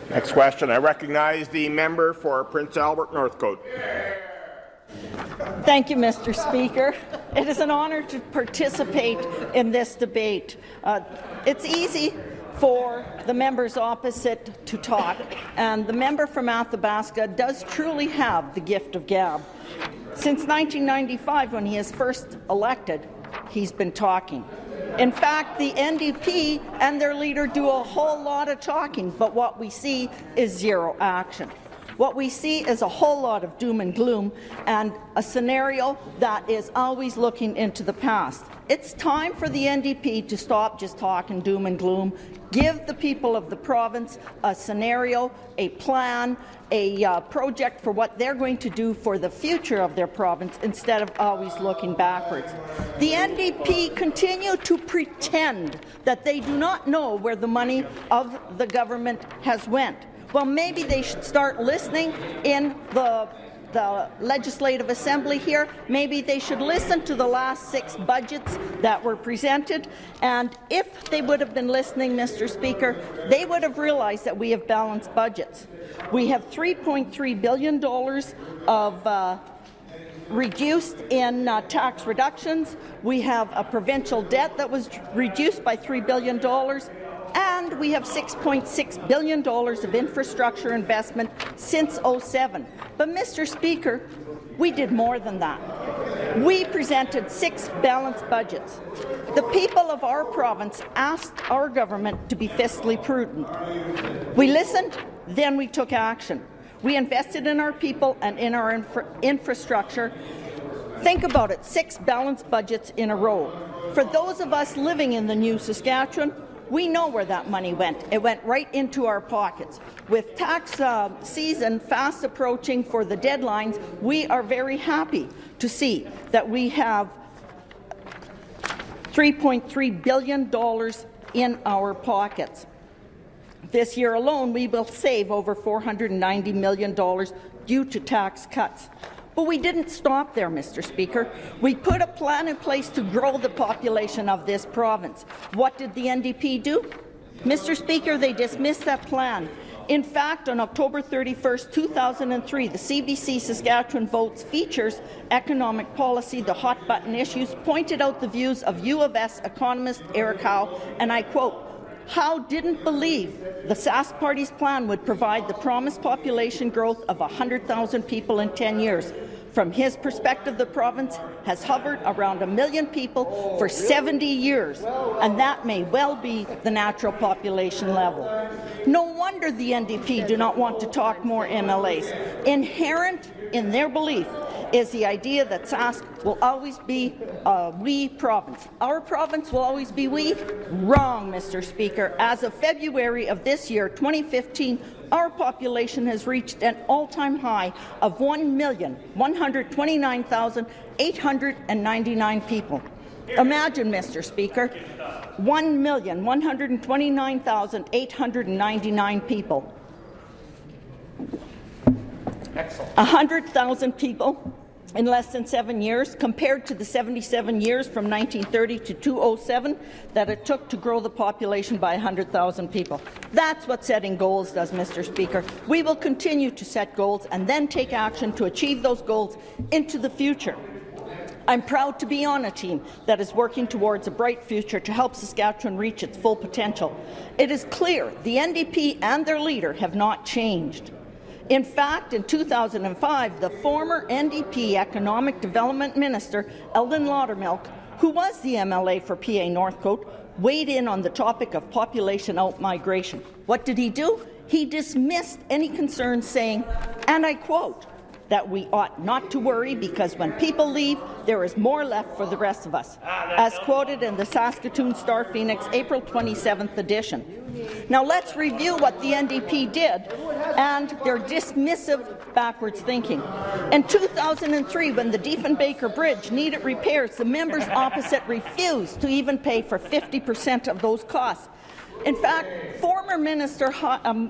Next question. I recognize the member for Prince Albert Northcote. Thank you, Mr. Speaker. It is an honour to participate in this debate. It's easy for the members opposite to talk, and the member from Athabasca does truly have the gift of gab. Since 1995, when he is first elected, he's been talking. In fact, the NDP and their leader do a whole lot of talking, but what we see is zero action. What we see is a whole lot of doom and gloom and a scenario that is always looking into the past. It's time for the NDP to stop just talking doom and gloom, give the people of the province a scenario, a plan, a project for what they're going to do for the future of their province instead of always looking backwards. The NDP continue to pretend that they do not know where the money of the government has went. Well, maybe they should start listening in the Legislative Assembly here. Maybe they should listen to the last 6 budgets that were presented. And if they would have been listening, Mr. Speaker, they would have realized that we have balanced budgets. We have $3.3 billion of reduced in tax reductions. We have a provincial debt that was reduced by $3 billion. And we have $6.6 billion of infrastructure investment since 2007. But, Mr. Speaker, we did more than that. We presented 6 balanced budgets. The people of our province asked our government to be fiscally prudent. We listened, then we took action. We invested in our people and in our infrastructure. Think about it, 6 balanced budgets in a row. For those of us living in the new Saskatchewan, we know where that money went. It went right into our pockets. With tax season fast approaching for the deadlines, we are very happy to see that we have $3.3 billion in our pockets. This year alone, we will save over $490 million due to tax cuts. But we didn't stop there, Mr. Speaker. We put a plan in place to grow the population of this province. What did the NDP do? Mr. Speaker, they dismissed that plan. In fact, on October 31st, 2003, the CBC Saskatchewan Votes features economic policy, the hot-button issues, pointed out the views of U of S economist Eric Howe, and I quote, Howe didn't believe the Sask Party's plan would provide the promised population growth of 100,000 people in 10 years. From his perspective, the province has hovered around 1 million people for 70 years, and that may well be the natural population level. No wonder the NDP do not want to talk more MLAs. Inherent in their belief is the idea that Sask will always be a we province. Our province will always be we? Wrong, Mr. Speaker. As of February of this year, 2015, our population has reached an all-time high of 1,129,899 people. Imagine, Mr. Speaker, 1,129,899 people. Excellent. 100,000 people in less than 7 years, compared to the 77 years from 1930 to 2007 that it took to grow the population by 100,000 people. That's what setting goals does, Mr. Speaker. We will continue to set goals and then take action to achieve those goals into the future. I'm proud to be on a team that is working towards a bright future to help Saskatchewan reach its full potential. It is clear the NDP and their leader have not changed. In fact, in 2005, the former NDP Economic Development Minister, Eldon Laudermilk, who was the MLA for PA Northcote, weighed in on the topic of population out-migration. What did he do? He dismissed any concerns, saying, and I quote, that we ought not to worry because when people leave, there is more left for the rest of us, as quoted in the Saskatoon Star-Phoenix April 27th edition. Now let's review what the NDP did and their dismissive backwards thinking. In 2003, when the Diefenbaker Bridge needed repairs, the members opposite refused to even pay for 50% of those costs. In fact, former Minister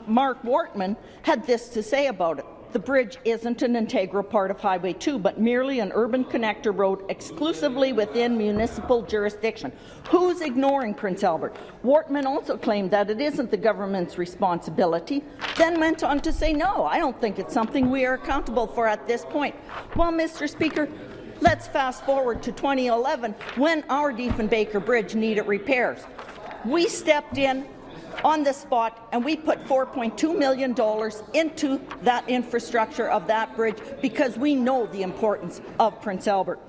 Mark Wortman had this to say about it. the bridge isn't an integral part of Highway 2, but merely an urban connector road exclusively within municipal jurisdiction. Who's ignoring Prince Albert? Wortman also claimed that it isn't the government's responsibility, then went on to say, no, I don't think it's something we are accountable for at this point. Well, Mr. Speaker, let's fast forward to 2011 when our Diefenbaker Bridge needed repairs. We stepped in on the spot and we put $4.2 million into that infrastructure of that bridge because we know the importance of Prince Albert.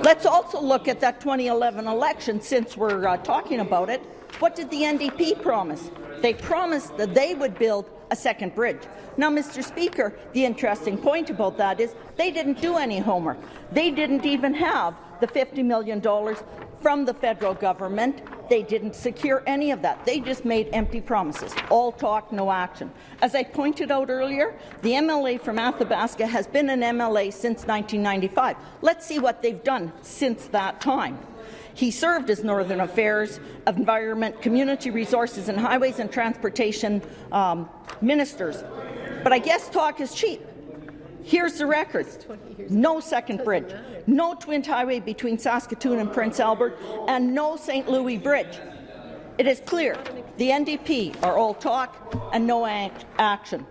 Let's also look at that 2011 election since we're talking about it. What did the NDP promise? They promised that they would build a second bridge. Now, Mr. Speaker, the interesting point about that is they didn't do any homework. They didn't even have the $50 million from the federal government. They didn't secure any of that. They just made empty promises. All talk, no action. As I pointed out earlier, the MLA from Athabasca has been an MLA since 1995. Let's see what they've done since that time. He served as Northern Affairs, Environment, Community Resources and Highways and Transportation ministers. But I guess talk is cheap. Here's the record. No second bridge, no twin highway between Saskatoon and Prince Albert, and no St. Louis Bridge. It is clear the NDP are all talk and no action.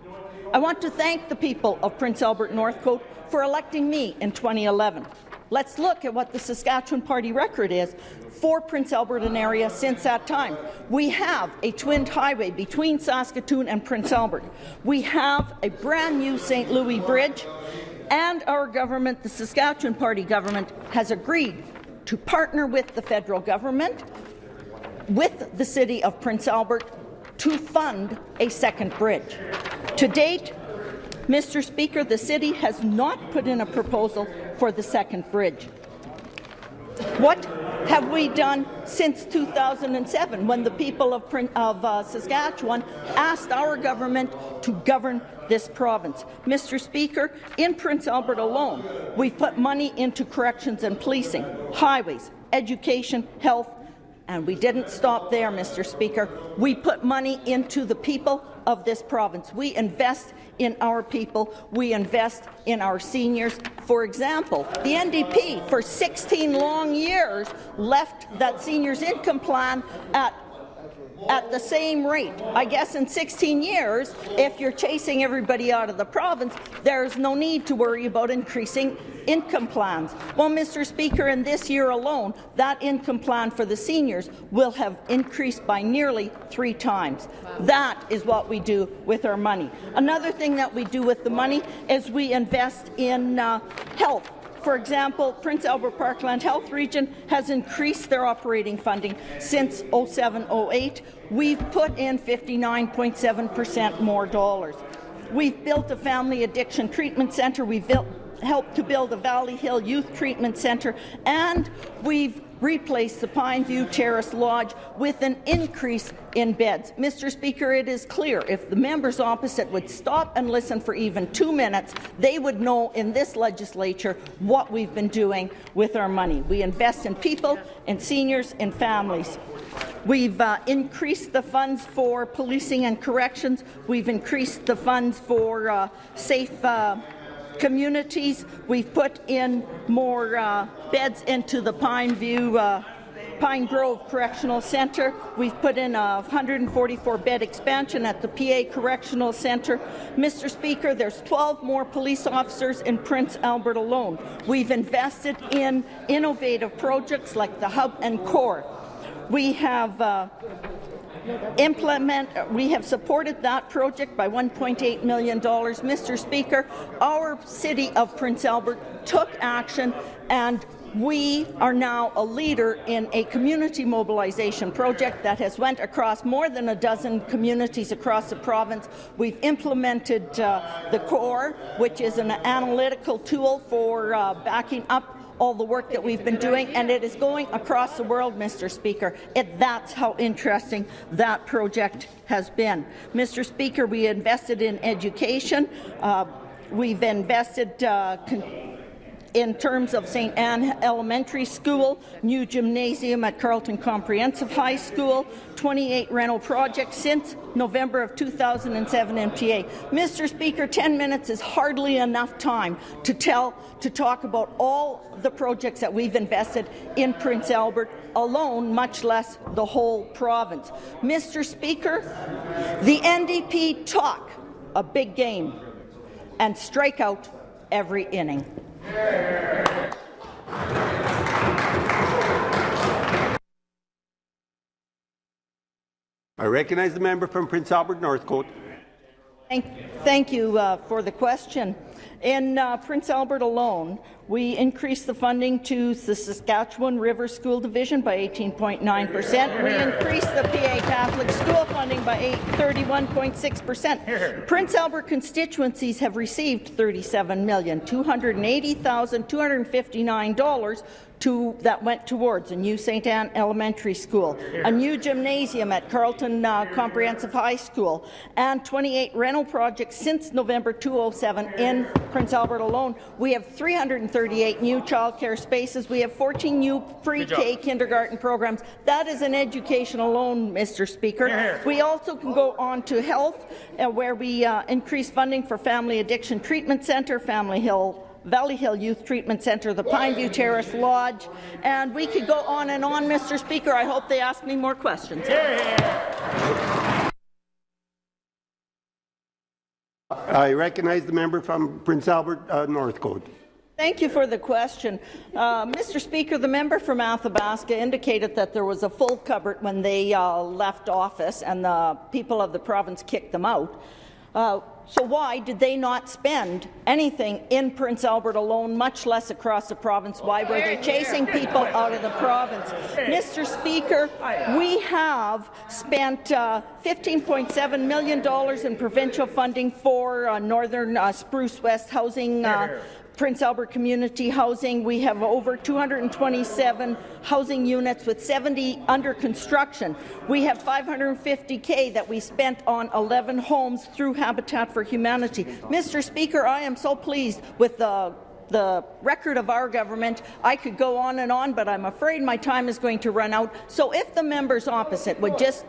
I want to thank the people of Prince Albert Northcote for electing me in 2011. Let's look at what the Saskatchewan Party record is for Prince Albert and area since that time. We have a twinned highway between Saskatoon and Prince Albert. We have a brand new St. Louis Bridge, and our government, the Saskatchewan Party government, has agreed to partner with the federal government, with the city of Prince Albert, to fund a second bridge. To date, Mr. Speaker, the city has not put in a proposal for the second bridge. What have we done since 2007 when the people of Saskatchewan asked our government to govern this province? Mr. Speaker, in Prince Albert alone, we've put money into corrections and policing, highways, education, health, and we didn't stop there, Mr. Speaker. We put money into the people of this province. We invest in our people. We invest in our seniors. For example, the NDP, for 16 long years, left that seniors' income plan at the same rate. I guess in 16 years, if you're chasing everybody out of the province, there's no need to worry about increasing income plans. Well, Mr. Speaker, in this year alone, that income plan for the seniors will have increased by nearly 3 times. Wow. That is what we do with our money. Another thing that we do with the money is we invest in health. For example, Prince Albert Parkland Health Region has increased their operating funding since 07-08. We've put in 59.7% more dollars. We've built a family addiction treatment centre. We've helped to build a Valley Hill Youth Treatment Centre, and we've replaced the Pineview Terrace Lodge with an increase in beds. Mr. Speaker, it is clear if the members opposite would stop and listen for even 2 minutes, they would know in this legislature what we've been doing with our money. We invest in people, in seniors, in families. We've increased the funds for policing and corrections. We've increased the funds for safe communities. We've put in more beds into the Pine Grove Correctional Centre. We've put in a 144-bed expansion at the PA Correctional Centre. Mr. Speaker, there's 12 more police officers in Prince Albert alone. We've invested in innovative projects like the Hub and Core. We have we have supported that project by $1.8 million. Mr. Speaker, our city of Prince Albert took action, and we are now a leader in a community mobilization project that has went across more than a dozen communities across the province. We've implemented the CORE, which is an analytical tool for backing up all the work that we've been doing, and it is going across the world, Mr. Speaker. That's how interesting that project has been. Mr. Speaker, we invested in education. We've invested in terms of St. Anne Elementary School, new gymnasium at Carleton Comprehensive High School, 28 rental projects since November of 2007 MTA. Mr. Speaker, 10 minutes is hardly enough time to talk about all the projects that we've invested in Prince Albert alone, much less the whole province. Mr. Speaker, the NDP talk a big game and strike out every inning. I recognize the member from Prince Albert Northcote. Thank you for the question. In Prince Albert alone, we increased the funding to the Saskatchewan River School Division by 18.9%. We increased the PA Catholic School funding by 31.6%. Prince Albert constituencies have received $37,280,259 that went towards a new St. Anne Elementary School, a new gymnasium at Carleton Comprehensive High School, and 28 rental projects since November 2007 in Prince Albert alone. We have 338 new childcare spaces. We have 14 new pre-K kindergarten programs. That is an education alone, Mr. Speaker. We also can go on to health, where we increase funding for Family Addiction Treatment Centre, Valley Hill Youth Treatment Centre, the Pineview Terrace Lodge, and we could go on and on, Mr. Speaker. I hope they ask me more questions. I recognize the member from Prince Albert Northcote. Thank you for the question. Mr. Speaker, the member from Athabasca indicated that there was a full cupboard when they left office and the people of the province kicked them out. So why did they not spend anything in Prince Albert alone, much less across the province? Why were they chasing people out of the province? Mr. Speaker, we have spent $15.7 million in provincial funding for Northern Spruce West housing, Prince Albert community housing. We have over 227 housing units with 70 under construction. We have $550,000 that we spent on 11 homes through Habitat for Humanity. Mr. Speaker, I am so pleased with the record of our government. I could go on and on, but I'm afraid my time is going to run out. So if the members opposite would just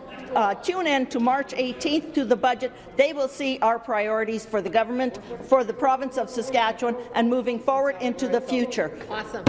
tune in to March 18th to the budget, they will see our priorities for the government, for the province of Saskatchewan, and moving forward into the future. Awesome.